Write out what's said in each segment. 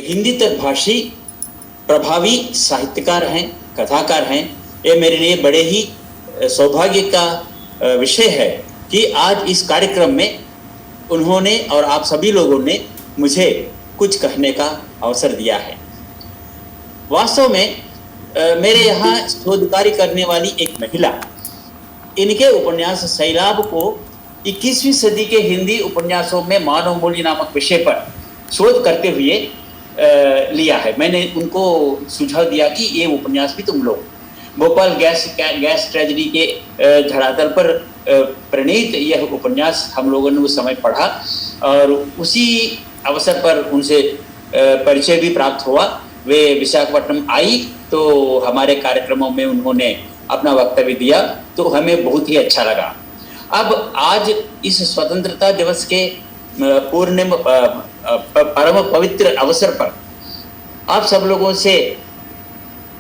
हिंदी तक भाषी प्रभावी साहित्यकार हैं, कथाकार हैं। ये मेरे लिए बड़े ही सौभाग्य का विषय है कि आज इस कार्यक्रम में उन्होंने और आप सभी लोगों ने मुझे कुछ कहने का अवसर दिया है। वास्तव में मेरे यहाँ शोध कार्य करने वाली एक महिला इनके उपन्यास सैलाब को 21वीं सदी के हिंदी उपन्यासों में मानव मूल्य नामक विषय पर शोध करते हुए लिया है। मैंने उनको सुझाव दिया कि ये उपन्यास भी तुम लोग भोपाल गैस ट्रेजेडी के धरातल पर प्रणीत यह उपन्यास हम लोगों ने उस समय पढ़ा और उसी अवसर पर उनसे परिचय भी प्राप्त हुआ। वे विशाखापट्टनम आई तो हमारे कार्यक्रमों में उन्होंने अपना वक्तव्य दिया तो हमें बहुत ही अच्छा लगा। अब आज इस स्वतंत्रता दिवस के पूर्णिम परम पवित्र अवसर पर आप सब लोगों से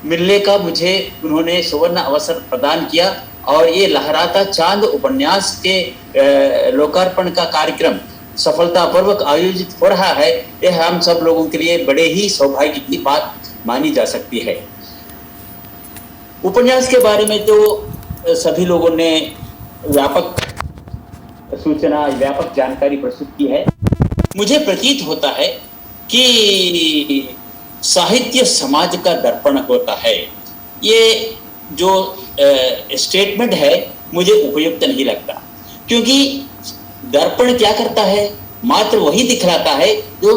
मिलने का मुझे उन्होंने सुवर्ण अवसर प्रदान किया और ये लहराता चांद उपन्यास के लोकार्पण का कार्यक्रम सफलतापूर्वक आयोजित हो रहा है। यह हम सब लोगों के लिए बड़े ही सौभाग्य की बात मानी जा सकती है। उपन्यास के बारे में तो सभी लोगों ने व्यापक सूचना, व्यापक जानकारी प्रस्तुत की है। मुझे प्रतीत होता है कि साहित्य समाज का दर्पण होता है। ये जो स्टेटमेंट है मुझे उपयुक्त नहीं लगता, क्योंकि दर्पण क्या करता है, मात्र वही दिखलाता है जो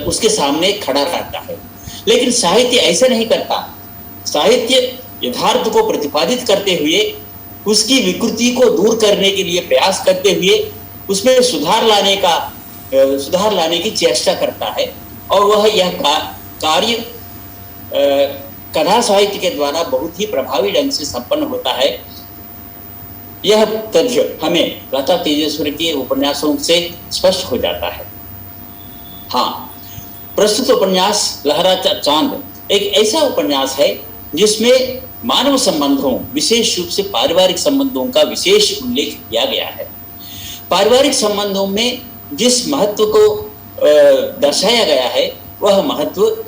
उसके सामने खड़ा रहता है। लेकिन साहित्य ऐसा नहीं करता। साहित्य यथार्थ को प्रतिपादित करते हुए उसकी विकृति को दूर करने के लिए प्रयास करते हुए उसमें सुधार लाने की चेष्टा करता है और वह यह कार्य कथा साहित्य के द्वारा बहुत ही प्रभावी ढंग से संपन्न होता है। यह तथ्य हमें लता तेजस्वी के उपन्यासों से स्पष्ट हो जाता है। हाँ, प्रस्तुत उपन्यास लहराता चांद एक ऐसा उपन्यास है जिसमें मानव संबंधों, विशेष रूप से पारिवारिक संबंधों का विशेष उल्लेख किया गया है। पारिवारिक संबंधों में जिस महत्व को दर्शाया गया है वह महत्व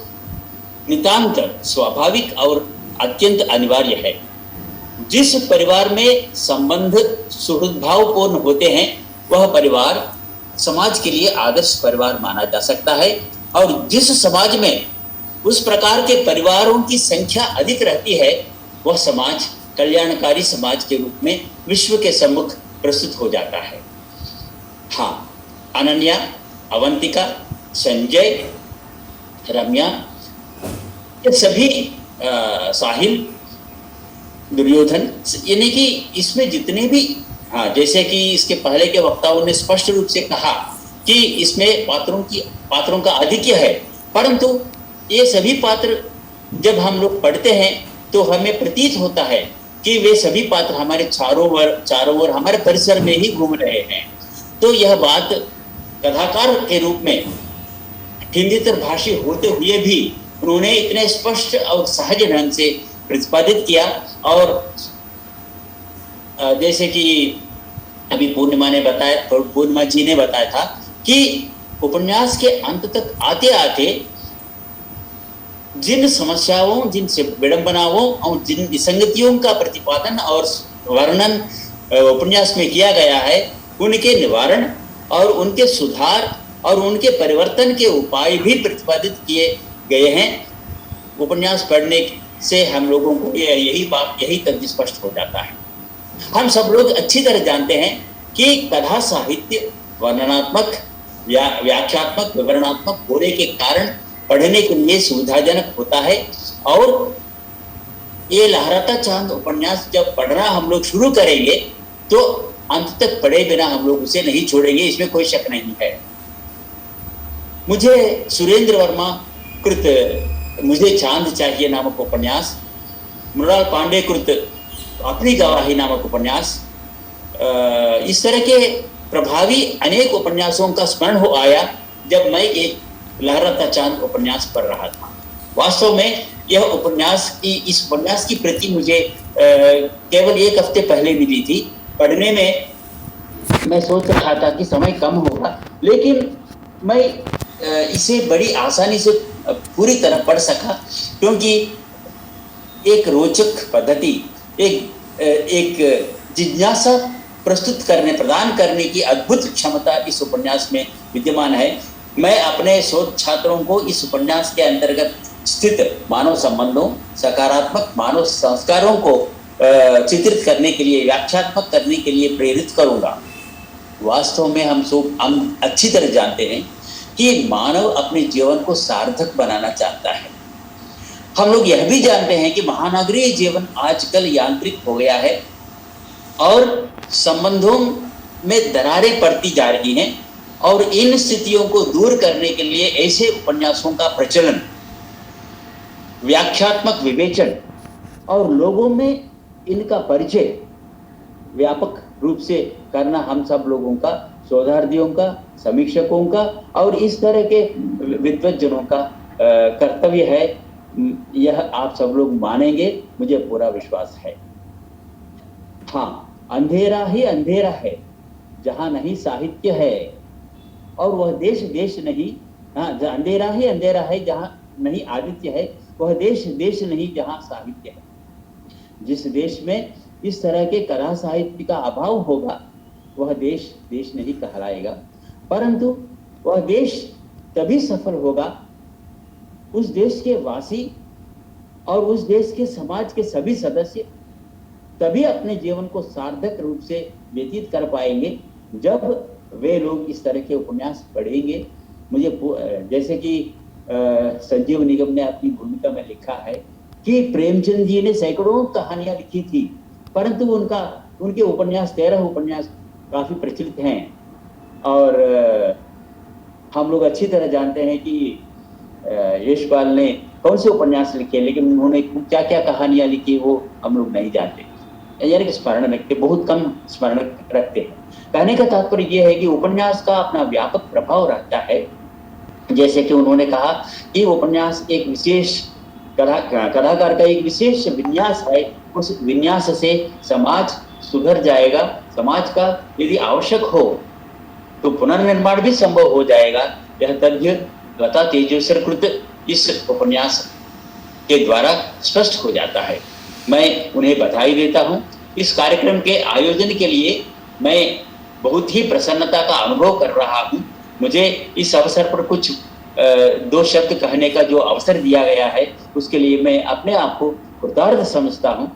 नितांत स्वाभाविक और अत्यंत अनिवार्य है। जिस परिवार में संबंध सुहृदभावपूर्ण होते हैं वह परिवार समाज के लिए आदर्श परिवार माना जा सकता है, और जिस समाज में उस प्रकार के परिवारों की संख्या अधिक रहती है वह समाज कल्याणकारी समाज के रूप में विश्व के सम्मुख प्रस्तुत हो जाता है। हाँ, अनन्या, अवंतिका, संजय, रम्या, ये सभी साहिल, दुर्योधन, यानी कि इसमें जितने भी, हाँ, जैसे कि इसके पहले के वक्ताओं ने स्पष्ट रूप से कहा कि इसमें पात्रों का आधिक्य है, परंतु ये सभी पात्र जब हम लोग पढ़ते हैं तो हमें प्रतीत होता है कि वे सभी पात्र हमारे चारों ओर हमारे परिसर में ही घूम रहे हैं। तो यह बात कथाकार के रूप में हिंदीतर भाषी होते हुए भी उन्होंने इतने स्पष्ट और सहज ढंग से प्रतिपादित किया। और जैसे कि अभी पूर्णिमा जी ने बताया था कि उपन्यास के अंत तक आते आते जिन समस्याओं, जिन विडंबनाओं और जिन विसंगतियों का प्रतिपादन और वर्णन उपन्यास में किया गया है, उनके निवारण और उनके सुधार और उनके परिवर्तन के उपाय भी प्रतिपादित किए गए हैं। उपन्यास पढ़ने से हम लोगों को यही तथ्य स्पष्ट हो जाता है। हम सब लोग अच्छी तरह जानते हैं कि कथा साहित्य वर्णनात्मक, व्याख्यात्मक, विवरणात्मक होने के कारण पढ़ने के लिए सुविधाजनक होता है। और ये लहराता चांद उपन्यास जब पढ़ना हम लोग शुरू करेंगे तो अंत तक पढ़े बिना हम लोग उसे नहीं छोड़ेंगे, इसमें कोई शक नहीं है। मुझे सुरेंद्र वर्मा कृत मुझे चांद चाहिए नामक उपन्यास, मृणाल पांडे कृत अपनी गवाही नामक उपन्यास, इस तरह के प्रभावी अनेक उपन्यासों का स्मरण हो आया जब मैं एक लहराता चांद उपन्यास पढ़ रहा था। वास्तव में यह इस उपन्यास की प्रति मुझे केवल 1 हफ्ते पहले मिली थी। पढ़ने में मैं सोच रहा था कि समय कम होगा, लेकिन मैं इसे बड़ी आसानी से पूरी तरह पढ़ सका, क्योंकि एक रोचक पद्धति, एक जिज्ञासा प्रस्तुत करने प्रदान करने की अद्भुत क्षमता इस उपन्यास में विद्यमान है। मैं अपने शोध छात्रों को इस उपन्यास के अंतर्गत स्थित मानव संबंधों, सकारात्मक मानव संस्कारों को चित्रित करने के लिए, व्याख्यात्मक करने के लिए प्रेरित करूंगा। वास्तव में हम अच्छी तरह जानते हैं कि मानव अपने जीवन को सार्थक बनाना चाहता है। हम लोग यह भी जानते हैं कि महानगरीय जीवन आजकल यांत्रिक हो गया है और संबंधों में दरारें पड़ती जा रही हैं, और इन स्थितियों को दूर करने के लिए ऐसे उपन्यासों का प्रचलन, व्याख्यात्मक विवेचन और लोगों में इनका परिचय व्यापक रूप से करना हम सब लोगों का, शोधार्थियों का, समीक्षकों का और इस तरह के विद्वज्जनों का कर्तव्य है। यह आप सब लोग मानेंगे, मुझे पूरा विश्वास है। हाँ, अंधेरा ही अंधेरा है जहां नहीं साहित्य है, और वह देश देश नहीं, हाँ, अंधेरा ही अंधेरा है जहां नहीं आदित्य है, वह देश देश नहीं जहां साहित्य है। जिस देश में इस तरह के कला साहित्य का अभाव होगा वह देश देश नहीं कहलाएगा, परंतु वह देश तभी सफल होगा उस देश के वासी और उस देश के समाज के सभी सदस्य तभी अपने जीवन को सार्थक रूप से व्यतीत कर पाएंगे जब वे लोग इस तरह के उपन्यास पढ़ेंगे। मुझे जैसे कि संजीव निगम ने अपनी भूमिका में लिखा है कि प्रेमचंद जी ने सैकड़ों कहानियां लिखी थी, परंतु उनके उपन्यास 13 उपन्यास काफी प्रचलित हैं, और हम लोग अच्छी तरह जानते हैं कि यशपाल ने कौन से उपन्यास लिखे, लेकिन उन्होंने क्या क्या कहानियां लिखी वो हम लोग नहीं जानते, यानी कि स्मरण रखते, बहुत कम स्मरण रखते हैं। कहने का तात्पर्य यह है कि उपन्यास का अपना व्यापक प्रभाव रहता है। जैसे कि उन्होंने कहा कि उपन्यास एक विशेष कलाकार का एक विशेष विन्यास है, उस विन्यास से समाज सुधर जाएगा, समाज का यदि आवश्यक हो तो पुनर्निर्माण भी संभव हो जाएगा। यह तथ्य लता तेजस्वर कृत इस उपन्यास के द्वारा स्पष्ट हो जाता है। मैं उन्हें बधाई देता हूं। इस कार्यक्रम के आयोजन के लिए मैं बहुत ही प्रसन्नता का अनुभव कर रहा हूं। मुझे इस अवसर पर कुछ 2 शब्द कहने का जो अवसर दिया गया है उसके लिए मैं अपने आप को कृतज्ञ समझता हूं।